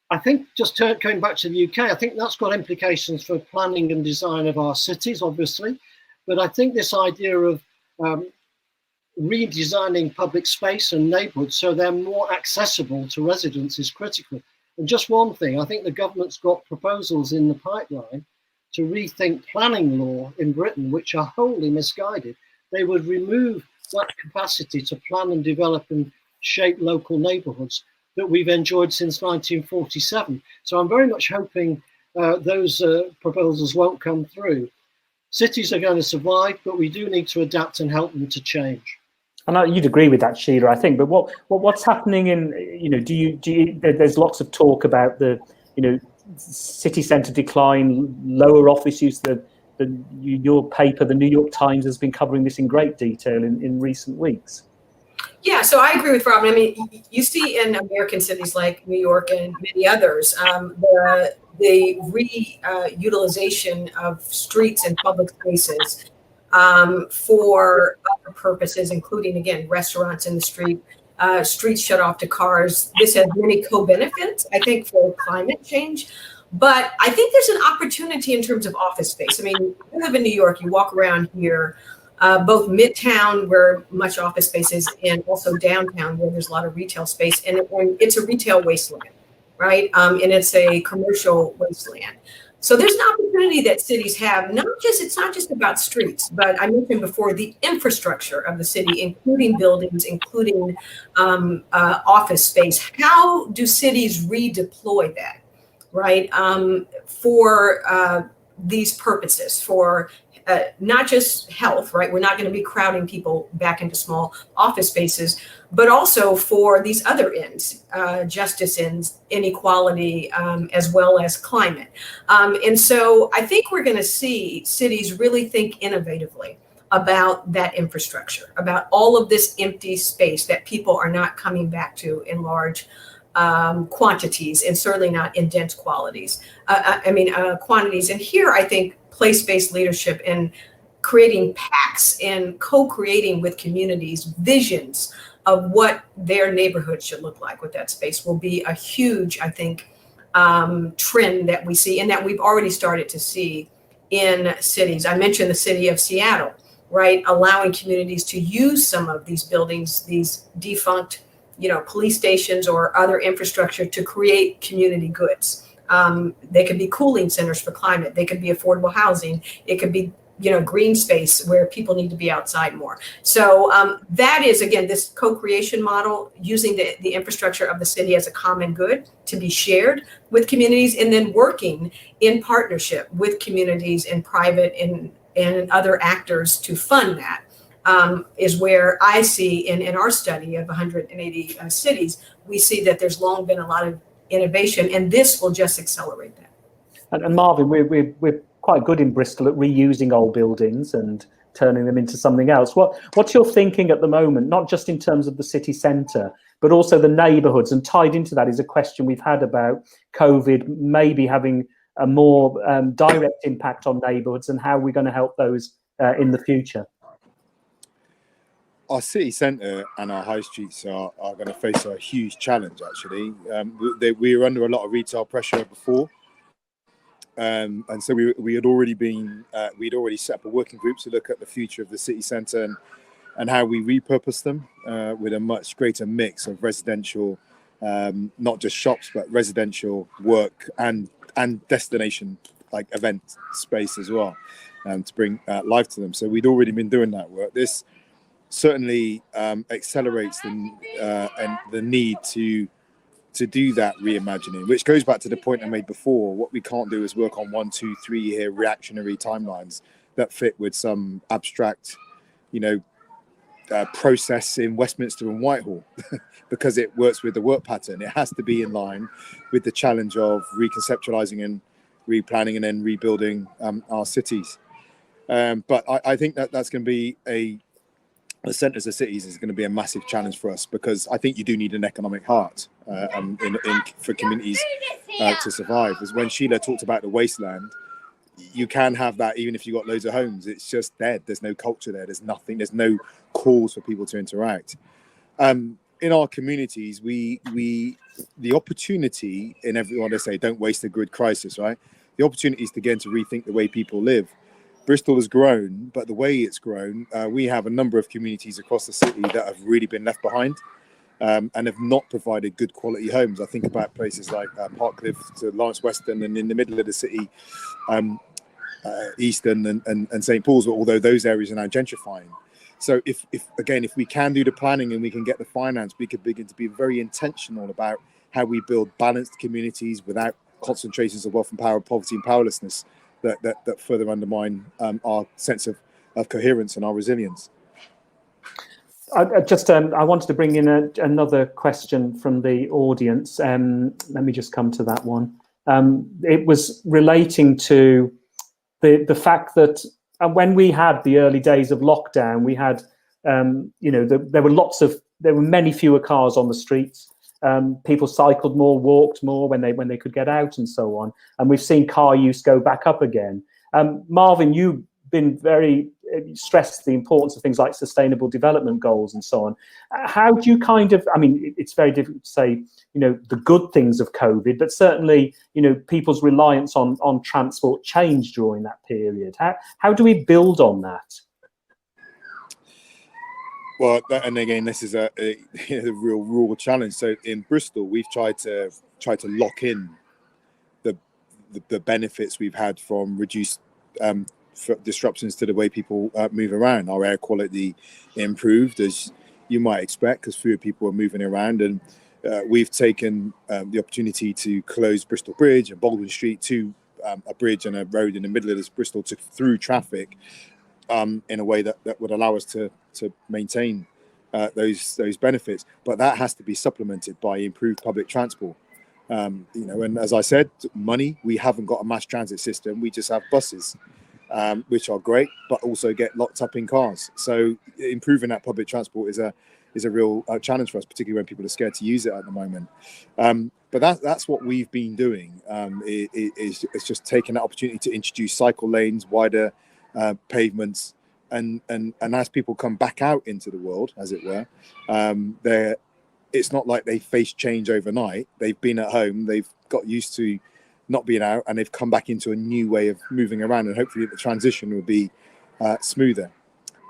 I think just going back to the UK, I think that's got implications for planning and design of our cities, obviously. But I think this idea of redesigning public space and neighbourhoods so they're more accessible to residents is critical. And just one thing, I think the government's got proposals in the pipeline to rethink planning law in Britain, which are wholly misguided. They would remove that capacity to plan and develop and shape local neighbourhoods that we've enjoyed since 1947. So I'm very much hoping those proposals won't come through. Cities are going to survive, but we do need to adapt and help them to change. And you'd agree with that, Sheila, I think. But what's happening in, there's lots of talk about the, city centre decline, lower office use. Your paper, the New York Times, has been covering this in great detail in recent weeks. Yeah, so I agree with Robin. I mean, you see in American cities like New York and many others, the reutilization of streets and public spaces for other purposes, including, again, restaurants in the street, streets shut off to cars. This has many co-benefits, I think, for climate change. But I think there's an opportunity in terms of office space. I mean, you live in New York, you walk around here, both Midtown, where much office space is, and also downtown, where there's a lot of retail space. And it's a retail wasteland, right? And it's a commercial wasteland. So there's an opportunity that cities have, it's not just about streets, but I mentioned before the infrastructure of the city, including buildings, including office space. How do cities redeploy that? Right, for these purposes, for not just health, right? We're not going to be crowding people back into small office spaces, but also for these other ends, justice ends, inequality, as well as climate. And so I think we're going to see cities really think innovatively about that infrastructure, about all of this empty space that people are not coming back to in large quantities, and certainly not in dense quantities. And here I think place-based leadership and creating pacts and co-creating with communities visions of what their neighborhood should look like with that space will be a huge, I think, trend that we see, and that we've already started to see in cities. I mentioned the city of Seattle, right? Allowing communities to use some of these buildings, these defunct police stations or other infrastructure to create community goods. They could be cooling centers for climate. They could be affordable housing. It could be, green space where people need to be outside more. So that is, again, this co-creation model, using the infrastructure of the city as a common good to be shared with communities, and then working in partnership with communities and private and other actors to fund that. Is where I see in our study of 180 cities, we see that there's long been a lot of innovation, and this will just accelerate that. And Marvin, we're quite good in Bristol at reusing old buildings and turning them into something else. What's your thinking at the moment, not just in terms of the city centre, but also the neighbourhoods? And tied into that is a question we've had about COVID maybe having a more direct impact on neighbourhoods, and how we're going to help those in the future. Our city centre and our high streets are going to face a huge challenge, actually. We were under a lot of retail pressure before. And so we had already we'd already set up a working group to look at the future of the city centre and how we repurpose them with a much greater mix of residential, not just shops, but residential work and destination, like event space as well, to bring life to them. So we'd already been doing that work. This certainly accelerates the need to do that reimagining, which goes back to the point I made before. What we can't do is work on 1, 2, 3 year reactionary timelines that fit with some abstract, process in Westminster and Whitehall, because it works with the work pattern. It has to be in line with the challenge of reconceptualizing and replanning and then rebuilding our cities. But I think that's going to be the centres of cities is going to be a massive challenge for us, because I think you do need an economic heart for communities to survive. As when Sheila talked about the wasteland, you can have that even if you've got loads of homes. It's just dead. There's no culture there. There's nothing. There's no calls for people to interact. In our communities, the opportunity in everyone, they say, don't waste a good crisis, right? The opportunity is to get to rethink the way people live. Bristol has grown, but the way it's grown, we have a number of communities across the city that have really been left behind and have not provided good quality homes. I think about places like Parkcliffe to Lawrence Weston, and in the middle of the city, Easton and St. Paul's, although those areas are now gentrifying. So if we can do the planning and we can get the finance, we could begin to be very intentional about how we build balanced communities without concentrations of wealth and power, poverty and powerlessness that further undermine our sense of coherence and our resilience. I wanted to bring in another question from the audience. Let me just come to that one. it was relating to the fact that when we had the early days of lockdown, we had, there were many fewer cars on the streets. People cycled more, walked more when they could get out, and so on. And we've seen car use go back up again. Marvin, you've been very stressed the importance of things like sustainable development goals and so on. How do you it's very difficult to say, the good things of COVID, but certainly, people's reliance on transport changed during that period. How do we build on that? Well, and again, this is a real rural challenge. So in Bristol, we've tried to lock in the benefits we've had from reduced disruptions to the way people move around. Our air quality improved, as you might expect, because fewer people are moving around, and we've taken the opportunity to close Bristol Bridge and Baldwin Street to a bridge and a road in the middle of this Bristol through traffic in a way that would allow us to maintain those benefits. But that has to be supplemented by improved public transport. And as I said, money, we haven't got a mass transit system. We just have buses, which are great, but also get locked up in cars. So improving that public transport is a real challenge for us, particularly when people are scared to use it at the moment. But that's what we've been doing. It's just taking that opportunity to introduce cycle lanes, wider pavements, and as people come back out into the world, as it were, it's not like they face change overnight. They've been at home, they've got used to not being out, and they've come back into a new way of moving around, and hopefully the transition will be smoother.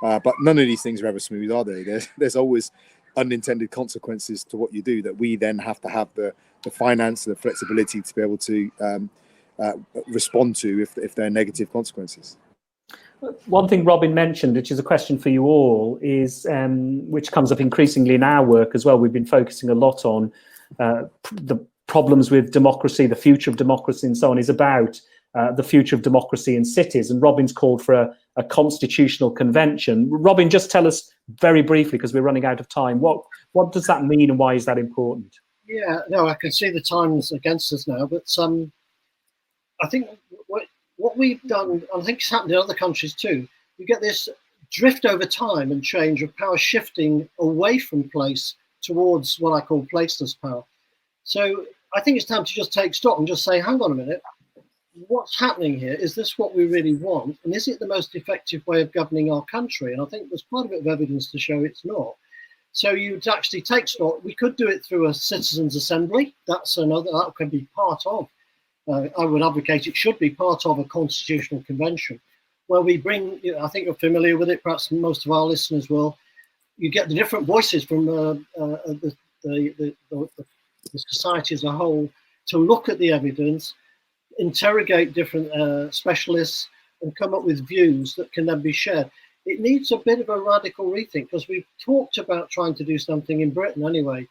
But none of these things are ever smooth, are they? There's always unintended consequences to what you do that we then have to have the finance, the flexibility to be able to respond to if there are negative consequences. One thing Robin mentioned, which is a question for you all, is which comes up increasingly in our work as well. We've been focusing a lot on the problems with democracy, the future of democracy and so on, is about the future of democracy in cities. And Robin's called for a constitutional convention. Robin, just tell us very briefly, because we're running out of time, what does that mean and why is that important? Yeah, no, I can see the time's against us now, but I think what we've done, I think it's happened in other countries too, you get this drift over time and change of power shifting away from place towards what I call placeless power. So I think it's time to just take stock and just say, hang on a minute, what's happening here? Is this what we really want? And is it the most effective way of governing our country? And I think there's quite a bit of evidence to show it's not. So you'd actually take stock. We could do it through a citizens' assembly. That could be part of. I would advocate it should be part of a constitutional convention where we bring, I think you're familiar with it, perhaps most of our listeners will, you get the different voices from the society as a whole to look at the evidence, interrogate different specialists and come up with views that can then be shared. It needs a bit of a radical rethink because we've talked about trying to do something in Britain anyway,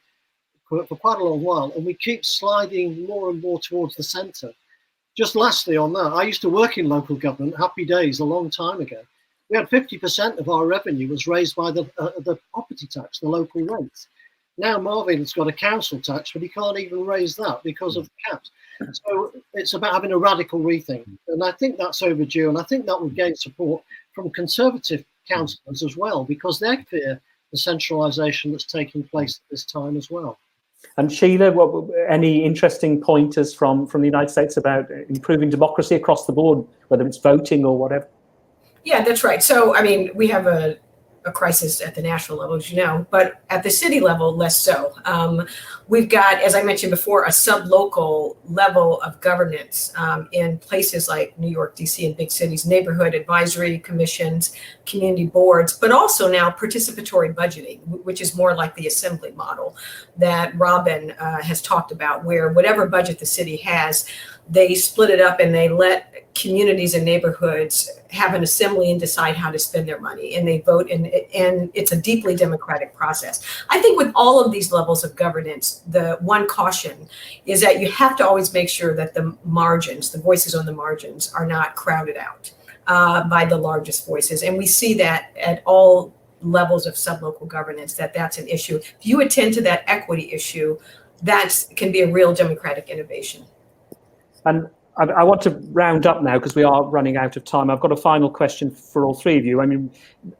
for quite a long while, and we keep sliding more and more towards the centre. Just lastly on that, I used to work in local government, happy days, a long time ago. We had 50% of our revenue was raised by the property tax, the local rates. Now Marvin's got a council tax, but he can't even raise that because of the caps. So it's about having a radical rethink, and I think that's overdue, and I think that would gain support from Conservative councillors as well, because they fear the centralisation that's taking place at this time as well. And Sheila, any interesting pointers from the United States about improving democracy across the board, whether it's voting or whatever? Yeah, that's right. So, I mean, we have a crisis at the national level, as you know, but at the city level, less so. We've got, as I mentioned before, a sub-local level of governance in places like New York, DC, and big cities, neighborhood advisory commissions, community boards, but also now participatory budgeting, which is more like the assembly model that Robin has talked about, where whatever budget the city has, they split it up and they let communities and neighborhoods have an assembly and decide how to spend their money, and they vote, and it's a deeply democratic process. I think with all of these levels of governance, the one caution is that you have to always make sure that the margins, the voices on the margins, are not crowded out by the largest voices. And we see that at all levels of sublocal governance, that's an issue. If you attend to that equity issue, that can be a real democratic innovation. And I want to round up now because we are running out of time. I've got a final question for all three of you. I mean,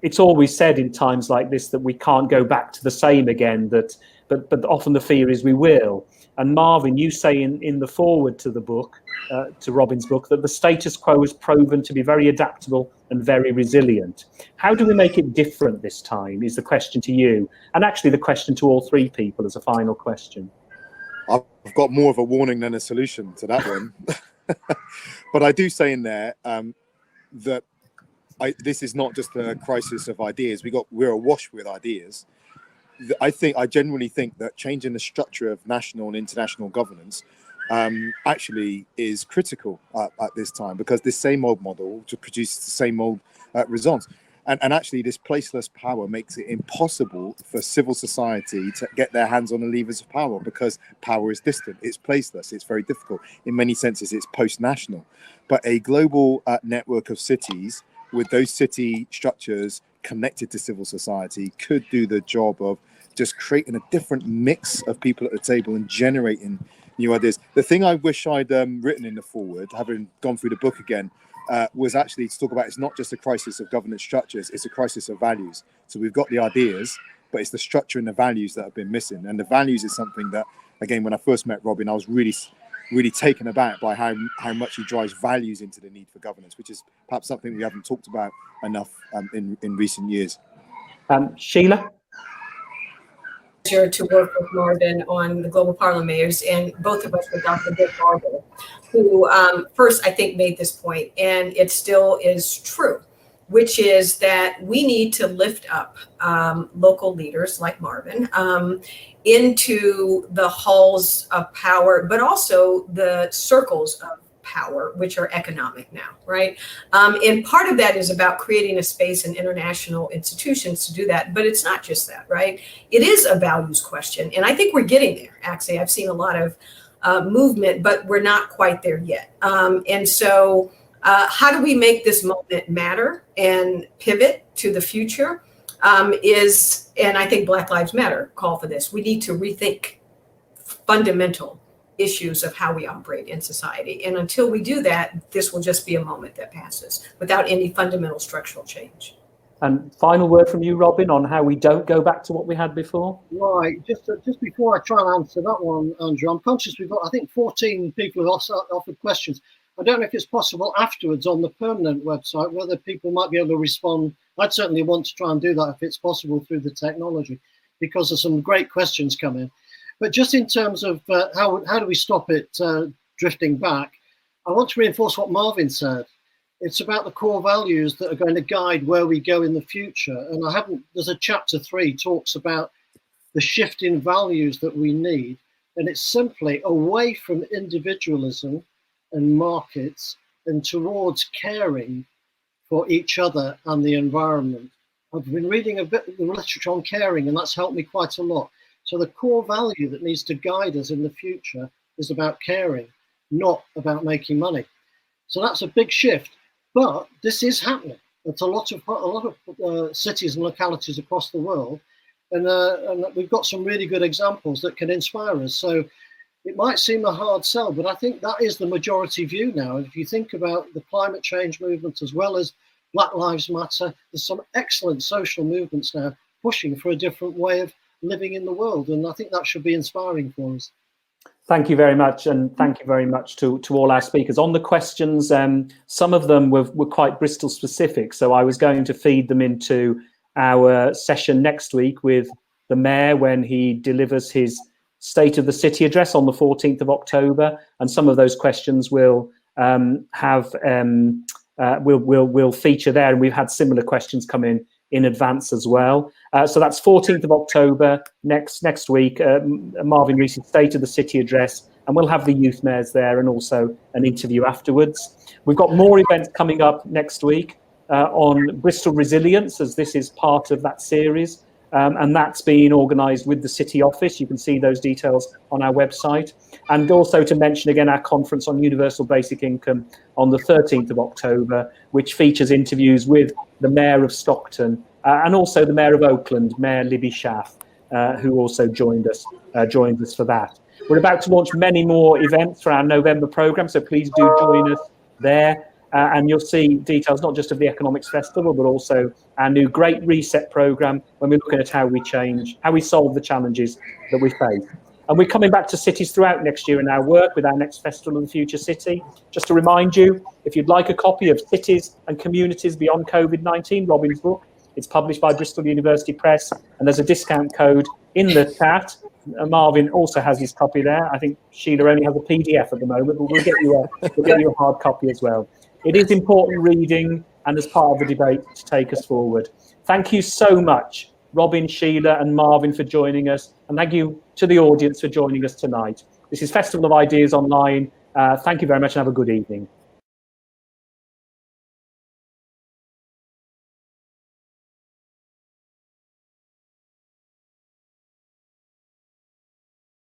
it's always said in times like this that we can't go back to the same again, but often the fear is we will. And Marvin, you say in the foreword to the book, to Robin's book, that the status quo has proven to be very adaptable and very resilient. How do we make it different this time is the question to you. And actually the question to all three people as a final question. I've got more of a warning than a solution to that one. But I do say in there that this is not just a crisis of ideas. We're awash with ideas. I genuinely think that changing the structure of national and international governance actually is critical at this time, because this same old model to produce the same old results. And actually, this placeless power makes it impossible for civil society to get their hands on the levers of power, because power is distant, it's placeless, it's very difficult. In many senses, it's post-national. But a global network of cities with those city structures connected to civil society could do the job of just creating a different mix of people at the table and generating new ideas. The thing I wish I'd written in the foreword, having gone through the book again, was actually to talk about it's not just a crisis of governance structures, it's a crisis of values. So we've got the ideas, but it's the structure and the values that have been missing. And the values is something that, again, when I first met Robin, I was really taken aback by how much he drives values into the need for governance, which is perhaps something we haven't talked about enough in recent years. Sheila? To work with Marvin on the Global Parliament Mayors, and both of us with Dr. Dick Marvin, who first I think made this point, and it still is true, which is that we need to lift up local leaders like Marvin into the halls of power, but also the circles of power, which are economic now, right? And part of that is about creating a space in international institutions to do that, but it's not just that, right? It is a values question, and I think we're getting there. Actually, I've seen a lot of movement, but we're not quite there yet. And so how do we make this moment matter and pivot to the future and I think Black Lives Matter call for this. We need to rethink fundamental issues of how we operate in society. And until we do that, this will just be a moment that passes without any fundamental structural change. And final word from you, Robin, on how we don't go back to what we had before. Right, just before I try and answer that one, Andrew, I'm conscious we've got, I think, 14 people who also offered questions. I don't know if it's possible afterwards on the permanent website, whether people might be able to respond. I'd certainly want to try and do that if it's possible through the technology, because there's some great questions coming. But just in terms of how do we stop it drifting back, I want to reinforce what Marvin said. It's about the core values that are going to guide where we go in the future. And there's a chapter 3 talks about the shift in values that we need. And it's simply away from individualism and markets and towards caring for each other and the environment. I've been reading a bit of the literature on caring, and that's helped me quite a lot. So the core value that needs to guide us in the future is about caring, not about making money. So that's a big shift, but this is happening. It's a lot of cities and localities across the world, and we've got some really good examples that can inspire us. So it might seem a hard sell, but I think that is the majority view now. And if you think about the climate change movement as well as Black Lives Matter, there's some excellent social movements now pushing for a different way of living in the world, and I think that should be inspiring for us. Thank you very much, and thank you very much to all our speakers. On the questions, some of them were quite Bristol specific, so I was going to feed them into our session next week with the Mayor when he delivers his State of the City address on the 14th of October, and some of those questions will will feature there, and we've had similar questions come in advance as well. So that's 14th of October next week, Marvin Rees' State of the City address, and we'll have the youth mayors there and also an interview afterwards. We've got more events coming up next week on Bristol Resilience, as this is part of that series, and that's being organised with the City Office. You can see those details on our website. And also to mention again our conference on Universal Basic Income on the 13th of October, which features interviews with the Mayor of Stockton and also the Mayor of Oakland, Mayor Libby Schaff, who also joined us for that. We're about to launch many more events for our November programme, so please do join us there. And you'll see details not just of the Economics Festival, but also our new Great Reset programme, when we're looking at how we change, how we solve the challenges that we face. And we're coming back to cities throughout next year in our work with our next Festival of the Future City. Just to remind you, if you'd like a copy of Cities and Communities Beyond COVID-19, Robin's book, it's published by Bristol University Press, and there's a discount code in the chat. Marvin also has his copy there. I think Sheila only has a PDF at the moment, but we'll get you a hard copy as well. It is important reading and as part of the debate to take us forward. Thank you so much, Robin, Sheila and Marvin, for joining us. And thank you to the audience for joining us tonight. This is Festival of Ideas Online. Thank you very much and have a good evening.